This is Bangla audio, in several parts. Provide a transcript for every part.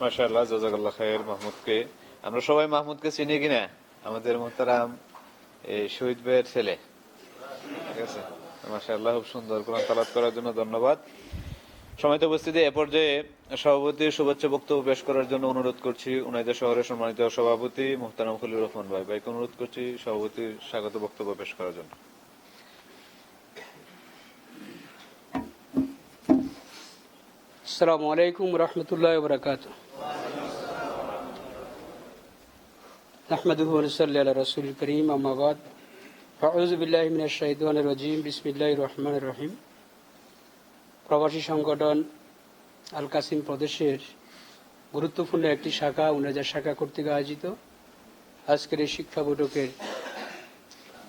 মাশাআল্লাহ, জাযাকাল্লাহ খায়ের মাহমুদকে। আমরা সবাই মাহমুদকে চিনি কিনা? আমাদের মোহতারাম এই শহীদ ভাইয়ের ছেলে। ঠিক আছে, মাশাআল্লাহ, খুব সুন্দর কোরআন তেলাওয়াত করার জন্য ধন্যবাদ। সম্মানিত উপস্থিতি, এ পর্যায়ে সভাপতির শুভেচ্ছা বক্তব্য পেশ করার জন্য অনুরোধ করছি উনাইদা শহরের সম্মানিত সভাপতি মোহতারাম খলিলুর রহমান ভাইকে অনুরোধ করছি সভাপতির স্বাগত বক্তব্য পেশ করার জন্য। আসসালামু আলাইকুম রহমতুল্লাহি ওয়া বারাকাতুহু। নাহমাদুহু ওয়া নুসাল্লি আলা রাসূলিল কারীম, আম্মা বাদ। আউযু বিল্লাহি মিনাশ শাইতানির রাজীম, বিসমিল্লাহির রহমানির রহিম। প্রবাসী সংগঠন আল কাসিম প্রদেশের গুরুত্বপূর্ণ একটি শাখা, উনাজা শাখা কর্তৃক আয়োজিত আজকের এই শিক্ষা বৈঠকের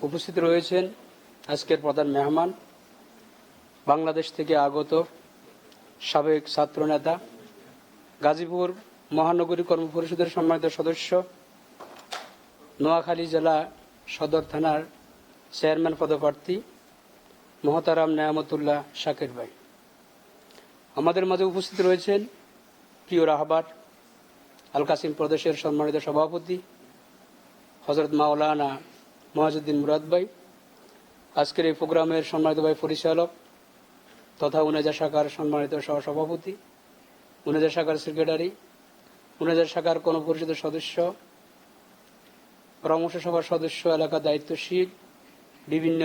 উপস্থিত রয়েছেন আজকের প্রধান মেহমান, বাংলাদেশ থেকে আগত সাবেক ছাত্রনেতা, গাজীপুর মহানগরী কর্ম পরিষদের সম্মানিত সদস্য, নোয়াখালী জেলা সদর থানার চেয়ারম্যান পদপ্রার্থী মোহতারাম নেয়ামতুল্লাহ শাকির ভাই। আমাদের মাঝে উপস্থিত রয়েছেন প্রিয় রাহবার, আল কাসিম প্রদেশের সম্মানিত সভাপতি হযরত মাওলানা মুয়াজ্জিদ্দিন মুরাদ ভাই, আজকের এই প্রোগ্রামের সম্মানিত ভাই পরিচালক তথা উনাজা শাখার সম্মানিত সহসভাপতি, উনাজা শাখার সেক্রেটারি, উনাজা শাখার কোন পরিষদের সদস্য, পরামর্শ সভার সদস্য, এলাকা দায়িত্বশীল, বিভিন্ন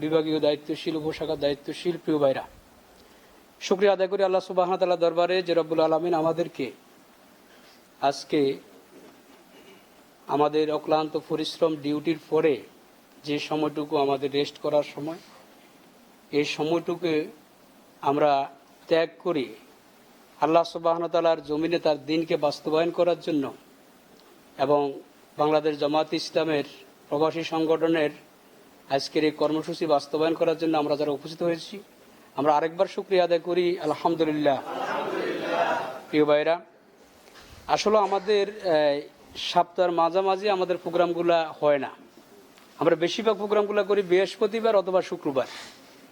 বিভাগীয় দায়িত্বশীল, উপশাখার দায়িত্বশীল প্রিয় ভাইরা, শুকরিয়া আদায় করি আল্লাহ সুবহানাহু ওয়া তাআলার দরবারে যে রব্বুল আলামিন আমাদেরকে আজকে আমাদের অক্লান্ত পরিশ্রম ডিউটির পরে যে সময়টুকু আমাদের রেস্ট করার সময়, এই সময়টুকু আমরা ত্যাগ করি আল্লাহ সুবহানাহু ওয়া তাআলার জমিনে তার দ্বীনকে বাস্তবায়ন করার জন্য এবং বাংলাদেশ জামাত ইসলামের প্রবাসী সংগঠনের আজকের এই কর্মসূচি বাস্তবায়ন করার জন্য আমরা যারা উপস্থিত হয়েছি, আমরা আরেকবার শুকরিয়া আদায় করি আলহামদুলিল্লাহ। প্রিয় ভাইরা, আসলে আমাদের সপ্তাহের মাঝামাঝি আমাদের প্রোগ্রামগুলো হয় না। আমরা বেশিরভাগ প্রোগ্রামগুলো করি বৃহস্পতিবার অথবা শুক্রবার,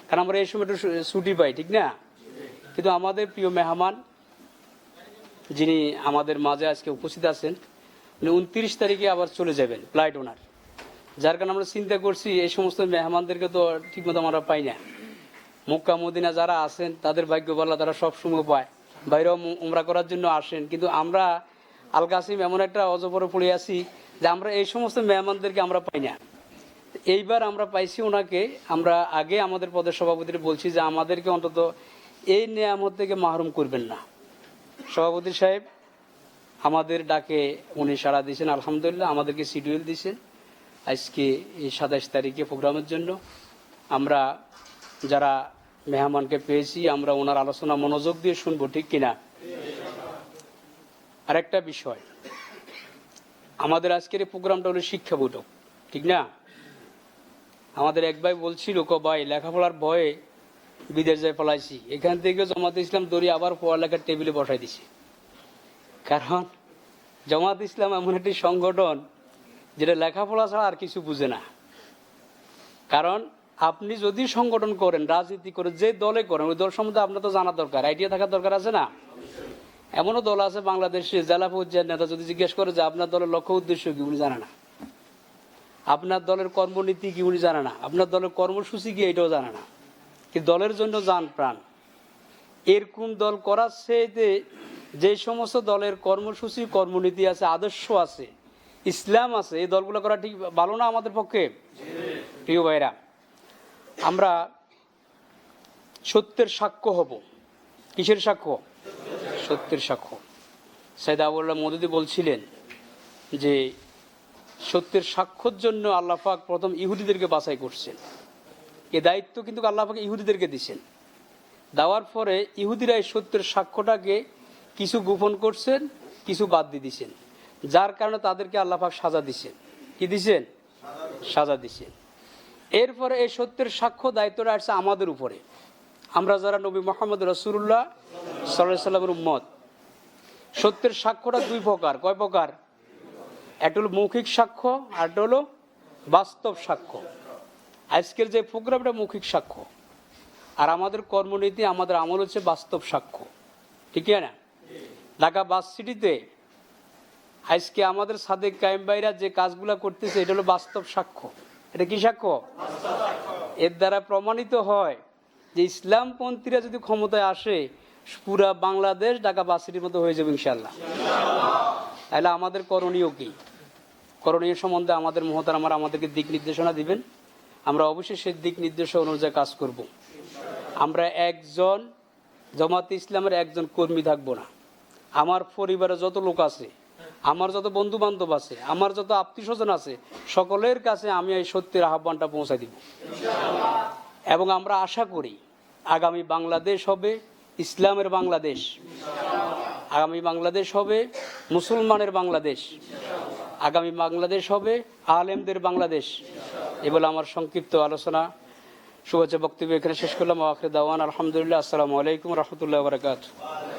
কারণ আমরা এই সময় একটু ছুটি পাই, ঠিক না? কিন্তু আমাদের প্রিয় মেহমান যিনি আমাদের মাঝে আজকে উপস্থিত আছেন, উনি 29 তারিখে আবার চলে যাবেন ফ্লাইট ওনার, যার কারণে আমরা চিন্তা করছি এই সমস্ত মেহমানদেরকে তো ঠিকমতো আমরা পাই না। মক্কা মদিনা যারা আছেন তাদের ভাগ্য ভালো, তারা সব সময় পায়, বাইরেও উমরা করার জন্য আসেন, কিন্তু আমরা আল কাসিম এমন একটা অজপরে পড়ে আছি যে আমরা এই সমস্ত মেহমানদেরকে আমরা পাই না। এইবার আমরা পাইছি ওনাকে। আমরা আগে আমাদের প্রদেশ সভাপতির বলছি যে আমাদেরকে অন্তত এই নেয়ামত থেকে মাহরুম করবেন না। সভাপতি সাহেব আমাদের ডাকে উনি সাড়া দিয়েছেন, আলহামদুলিল্লাহ আমাদেরকে শিডিউল দিয়েছেন আজকে এই 27 তারিখে প্রোগ্রামের জন্য। আমরা যারা মেহমানকে পেয়েছি আমরা ওনার আলোচনা মনোযোগ দিয়ে শুনবো, ঠিক কিনা? আরেকটা বিষয়, আমাদের আজকের এই প্রোগ্রামটা হলো শিক্ষা বৈঠক, ঠিক না? আমাদের এক ভাই বলছিল, ভাই লেখাপড়ার ভয়ে বিদেশ যায় পলাইছি, এখান থেকে জামাতে ইসলাম দৌড়ি আবার পড়ালেখার টেবিলে বসাই দিছে। কারণ জামাত ইসলাম এমন একটি সংগঠন যেটা লেখাপড়া ছাড়া আর কিছু বুঝে না। কারণ আপনি যদি সংগঠন করেন, রাজনীতি করে যে দলে করেন, ওই দল সম্বন্ধে আপনার তো জানা দরকার, আইডিয়া থাকার দরকার আছে না? এমনও দল আছে বাংলাদেশে, জেলা পর্যায়ের নেতা যদি জিজ্ঞেস করে যে আপনার দলের লক্ষ্য উদ্দেশ্য কি, উনি জানে না। আপনার দলের কর্মনীতি কি, উনি জানে না। আপনার দলের কর্মসূচি কি, এটাও জানে না। কি দলের জন্য যান প্রাণ। এরকম দল করার চেয়ে যে সমস্ত দলের কর্মসূচি, কর্মনীতি আছে, আদর্শ আছে, ইসলাম আছে, এই দলগুলো করা ঠিক ভালো না আমাদের পক্ষে? প্রিয় ভাইরা, আমরা সত্যের সাক্ষ্য হব। কিসের সাক্ষ্য? সত্যের সাক্ষ্য। সাইয়েদ আবুল্লাহ মওদুদী বলছিলেন যে সত্যের সাক্ষ্যর জন্য আল্লাহ পাক প্রথম ইহুদিদেরকে বাছাই করছেন। এ দায়িত্ব কিন্তু আল্লাহ পাক ইহুদিদেরকে দিয়েছেন। দেওয়ার পরে ইহুদিরা এই সত্যের সাক্ষ্যটাকে কিছু গোপন করছেন, কিছু বাদ দিয়ে দিয়েছেন, যার কারণে তাদেরকে আল্লাহ পাক সাজা দিয়েছেন। কি দিয়েছেন? সাজা দিয়েছেন। এরপরে এই সত্যের সাক্ষ্য দায়িত্বটা আসছে আমাদের উপরে। আমরা যারা নবী মুহাম্মদ রাসূলুল্লাহ সাল্লাল্লাহু আলাইহি সাল্লামের উম্মত, সত্যের সাক্ষ্যটা দুই প্রকার। কয় প্রকার? একটা হলো মৌখিক সাক্ষ্য, আর একটা হলো বাস্তব সাক্ষ্য। আজকের যে প্রোগ্রামটা মৌখিক সাক্ষ্য, আর আমাদের কর্মনীতি, আমাদের আমল হচ্ছে বাস্তব সাক্ষ্য, ঠিক না? ঢাকা বাস সিটিতে আজকে আমাদের সাদেক কায়েম ভাইরা যে কাজগুলো করতেছে এটা হলো বাস্তব সাক্ষ্য। এটা কি সাক্ষ্য? এর দ্বারা প্রমাণিত হয় যে ইসলামপন্থীরা যদি ক্ষমতায় আসে পুরা বাংলাদেশ ঢাকা বাস সিটির মতো হয়ে যাবে ইনশাল্লাহ। তাহলে আমাদের করণীয় কি? করণীয় সম্বন্ধে আমাদের মহতারাম আমাদেরকে দিক নির্দেশনা দিবেন। আমরা অবশ্যই সেই দিক নির্দেশনা অনুযায়ী কাজ করব। আমরা একজন জামাতে ইসলামের একজন কর্মী থাকবো না। আমার পরিবারে যত লোক আছে, আমার যত বন্ধু বান্ধব আছে, আমার যত আত্মীয় স্বজন আছে, সকলের কাছে আমি এই সত্যের আহ্বানটা পৌঁছাই দিব। এবং আমরা আশা করি আগামী বাংলাদেশ হবে ইসলামের বাংলাদেশ, আগামী বাংলাদেশ হবে মুসলমানের বাংলাদেশ, আগামী বাংলাদেশ হবে আলেমদের বাংলাদেশ। এ বলে আমার সংক্ষিপ্ত আলোচনা শুভেচ্ছা বক্তব্য এখানে শেষ করলাম। আখির দাওয়ান আলহামদুলিল্লাহ। আসসালামু আলাইকুম রহমতুল্লাহ বারাকাতুহু।